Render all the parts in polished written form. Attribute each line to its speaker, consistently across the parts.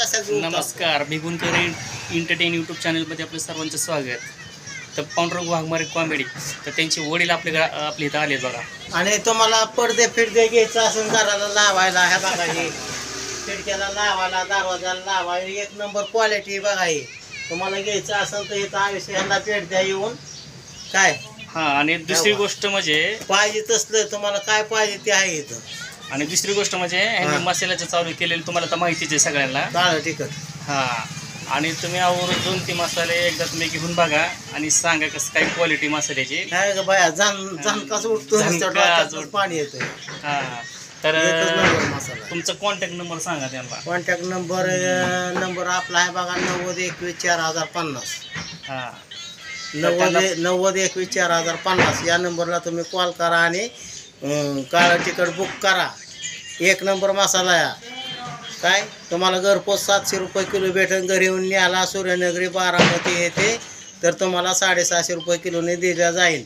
Speaker 1: कशा घेऊ?
Speaker 2: नमस्कार, मी गुणकर एंटरटेन यूट्यूब चॅनलमध्ये आपलं सर्वांचं स्वागत. तर पांडुरंग वाघमारे कॉमेडी, तर त्यांचे वडील आपल्या इथं आले बघा.
Speaker 1: आणि तुम्हाला पडदे फिरदे घ्यायचं असून घराला लावायला, ह्या बघा हे खिडक्याला लावायला, दरवाजाला लावायला एक नंबर क्वालिटी बघा हे. तुम्हाला घ्यायचं असेल तर इथं आयुष्य ह्यांना भेट द्या येऊन. काय
Speaker 2: हां, आणि दुसरी गोष्ट म्हणजे
Speaker 1: पाहिजे तसलं तुम्हाला काय पाहिजे ते आहे इथं.
Speaker 2: आणि दुसरी गोष्ट म्हणजे ह्यांनी मसाल्याचं चालू केलेलं तुम्हाला तर माहितीच आहे सगळ्यांना.
Speaker 1: काळं तिखट.
Speaker 2: हां, आणि तुम्ही आवर्जून 2-3 मसाले एकदा तुम्ही घेऊन बघा आणि सांगा कसं काय क्वालिटी मसाल्याची.
Speaker 1: काय ग बाया झणकाच उठतो, नुसतं डोक्यातून पाणी येतं.
Speaker 2: हां, तर
Speaker 1: एकच नंबर मसाला.
Speaker 2: तुमचा कॉन्टॅक्ट नंबर सांगा त्यांना.
Speaker 1: कॉन्टॅक्ट नंबर आपला आहे बघा 90214050.
Speaker 2: हां,
Speaker 1: 90214050 या नंबरला तुम्ही कॉल करा आणि काळं तिखट बुक करा. एक नंबर मसाला आहे. काय तुम्हाला घरपोच 700 रुपये किलो भेटेल. घरी येऊन न्याला सूर्यनगरी बारामती येते तर तुम्हाला 650 रुपये किलोने दिला जाईल.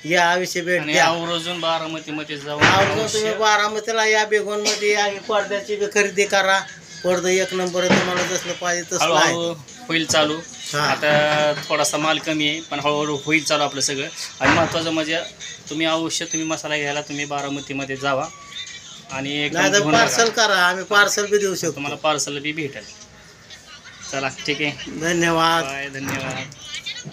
Speaker 1: या आयुष्य भेट
Speaker 2: आणि
Speaker 1: द्या.
Speaker 2: आवर्जून बारामतीमध्ये जाऊन
Speaker 1: आवर्जून तुम्ही बारामतीला या, बेगोनमध्ये या, पडद्याची बी खरेदी करा. पडदं एक नंबर आहे. तुम्हाला जसलं पाहिजे तसं आहे.
Speaker 2: हळूहळू होईल चालू.
Speaker 1: हां.
Speaker 2: आता थोडासा माल कमी आहे, पण हळूहळू होईल चालू आपलं सगळं. आणि महत्त्वाचं म्हणजे तुम्ही अवश्य तुम्ही मसाला घ्यायला तुम्ही बारामतीमध्ये जावा आणि एकदम
Speaker 1: नाही तर
Speaker 2: घेऊन
Speaker 1: पार्सल
Speaker 2: बघा.
Speaker 1: करा, आम्ही पार्सल बी देऊ शकतो.
Speaker 2: तुम्हाला पार्सल बी भेटेल. चला ठीक आहे,
Speaker 1: धन्यवाद.
Speaker 2: बाय, धन्यवाद.